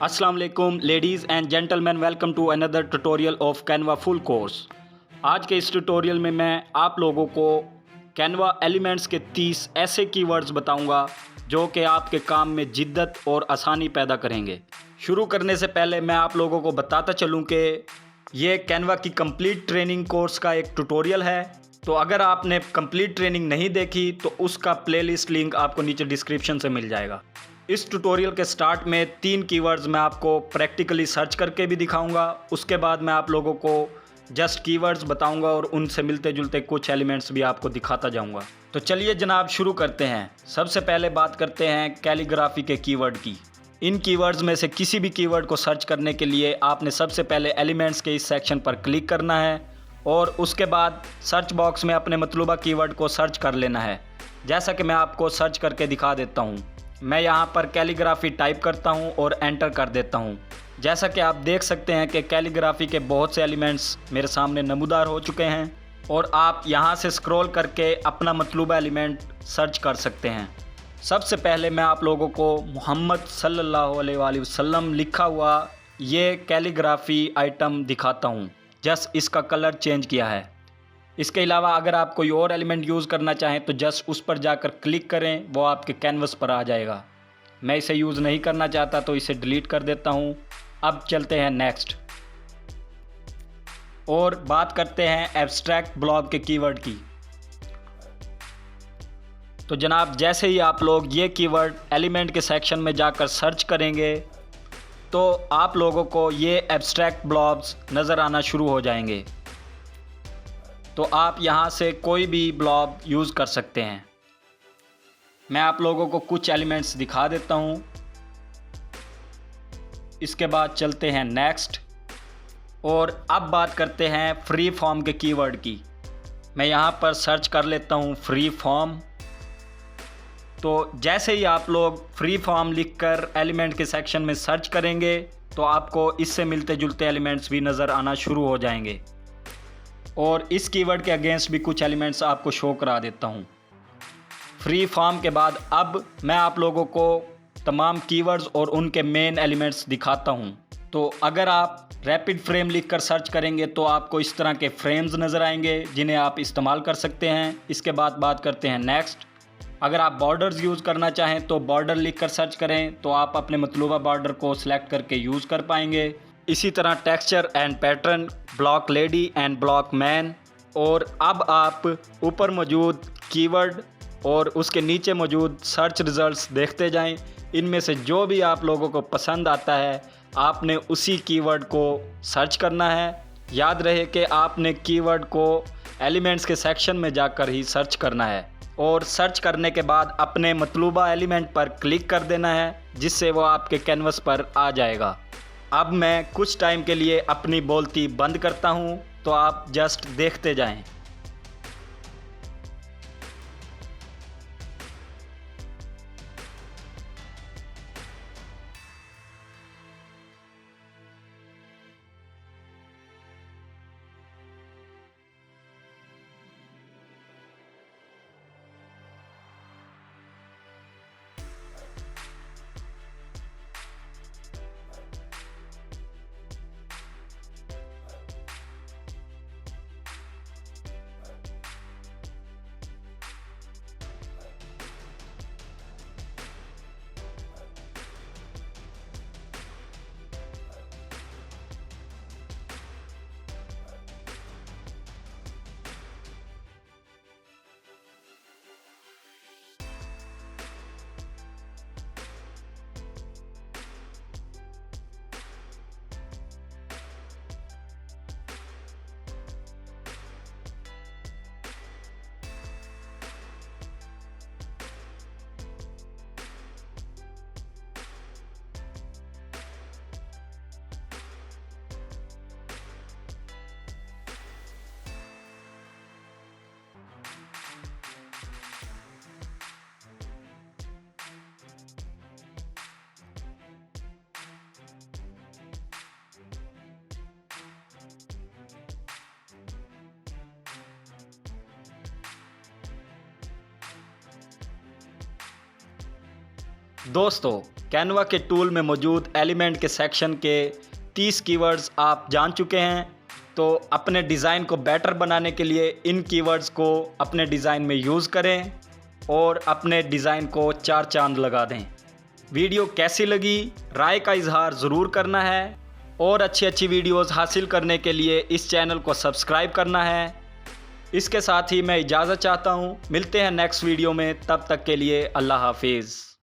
अस्सलाम वालेकुम ladies and gentleman, welcome to another tutorial of Canva full course. आज के इस ट्यूटोरियल में मैं आप लोगों को कैनवा एलिमेंट्स के 30 ऐसे कीवर्ड्स बताऊंगा जो कि आपके काम में जिद्दत और आसानी पैदा करेंगे। शुरू करने से पहले मैं आप लोगों को बताता चलूं कि ये कैनवा की कंप्लीट ट्रेनिंग कोर्स का एक ट्यूटोरियल है। तो अगर आपने कंप्लीट ट्रेनिंग नहीं देखी तो उसका प्लेलिस्ट लिंक आपको नीचे डिस्क्रिप्शन से मिल जाएगा। इस ट्यूटोरियल के स्टार्ट में 3 कीवर्ड्स मैं आपको प्रैक्टिकली सर्च करके भी दिखाऊंगा। उसके बाद मैं आप लोगों को जस्ट कीवर्ड्स बताऊंगा और उनसे मिलते जुलते कुछ एलिमेंट्स भी आपको दिखाता जाऊंगा। तो चलिए जनाब शुरू करते हैं। सबसे पहले बात करते हैं कैलीग्राफी के कीवर्ड की। इन कीवर्ड्स में से किसी भी कीवर्ड को सर्च करने के लिए आपने सबसे पहले एलिमेंट्स के इस सेक्शन पर क्लिक करना है और उसके बाद सर्च बॉक्स में अपने मतलूबा कीवर्ड को सर्च कर लेना है। जैसा कि मैं आपको सर्च करके दिखा देता हूँ। मैं यहाँ पर कैलीग्राफी टाइप करता हूँ और एंटर कर देता हूँ। जैसा कि आप देख सकते हैं कि कैलीग्राफी के बहुत से एलिमेंट्स मेरे सामने नमूदार हो चुके हैं और आप यहाँ से स्क्रॉल करके अपना मतलूबा एलिमेंट सर्च कर सकते हैं। सबसे पहले मैं आप लोगों को मोहम्मद सल्लल्लाहु अलैहि वसल्लम लिखा हुआ ये कैलीग्राफी आइटम दिखाता हूँ। जस्ट इसका कलर चेंज किया है। इसके अलावा अगर आप कोई और एलिमेंट यूज़ करना चाहें तो जस्ट उस पर जाकर क्लिक करें, वो आपके कैनवस पर आ जाएगा। मैं इसे यूज़ नहीं करना चाहता तो इसे डिलीट कर देता हूँ। अब चलते हैं नेक्स्ट और बात करते हैं एब्स्ट्रैक्ट ब्लॉब के कीवर्ड की। तो जनाब जैसे ही आप लोग ये कीवर्ड एलिमेंट के सेक्शन में जाकर सर्च करेंगे तो आप लोगों को ये एब्स्ट्रैक्ट ब्लॉब्स नज़र आना शुरू हो जाएंगे। तो आप यहाँ से कोई भी ब्लॉब यूज़ कर सकते हैं। मैं आप लोगों को कुछ एलिमेंट्स दिखा देता हूँ। इसके बाद चलते हैं नेक्स्ट और अब बात करते हैं फ्री फॉर्म के कीवर्ड की। मैं यहाँ पर सर्च कर लेता हूँ फ्री फॉर्म। तो जैसे ही आप लोग फ्री फॉर्म लिखकर एलिमेंट के सेक्शन में सर्च करेंगे तो आपको इससे मिलते जुलते एलिमेंट्स भी नज़र आना शुरू हो जाएंगे और इस कीवर्ड के अगेंस्ट भी कुछ एलिमेंट्स आपको शो करा देता हूँ। फ्री फॉर्म के बाद अब मैं आप लोगों को तमाम कीवर्ड्स और उनके मेन एलिमेंट्स दिखाता हूँ। तो अगर आप रैपिड फ्रेम लिखकर सर्च करेंगे तो आपको इस तरह के फ्रेम्स नज़र आएंगे जिन्हें आप इस्तेमाल कर सकते हैं। इसके बाद बात करते हैं नेक्स्ट। अगर आप बॉर्डर्स यूज़ करना चाहें तो बॉर्डर लिखकर सर्च करें तो आप अपने मतलूबा बॉर्डर को सिलेक्ट करके यूज़ कर पाएंगे। इसी तरह texture and pattern, block lady and block man. और अब आप ऊपर मौजूद कीवर्ड और उसके नीचे मौजूद सर्च रिज़ल्ट्स देखते जाएं। इनमें से जो भी आप लोगों को पसंद आता है आपने उसी कीवर्ड को सर्च करना है। याद रहे कि आपने कीवर्ड को एलिमेंट्स के सेक्शन में जाकर ही सर्च करना है और सर्च करने के बाद अपने मतलूबा एलिमेंट पर क्लिक कर देना है जिससे वो आपके कैनवस पर आ जाएगा। अब मैं कुछ टाइम के लिए अपनी बोलती बंद करता हूँ तो आप जस्ट देखते जाएं। दोस्तों, कैनवा के टूल में मौजूद एलिमेंट के सेक्शन के 30 कीवर्ड्स आप जान चुके हैं। तो अपने डिज़ाइन को बेटर बनाने के लिए इन कीवर्ड्स को अपने डिज़ाइन में यूज़ करें और अपने डिज़ाइन को 4 चांद लगा दें। वीडियो कैसी लगी राय का इजहार ज़रूर करना है और अच्छी वीडियोस हासिल करने के लिए इस चैनल को सब्सक्राइब करना है। इसके साथ ही मैं इजाज़त चाहता हूँ। मिलते हैं नेक्स्ट वीडियो में, तब तक के लिए अल्लाह हाफिज़।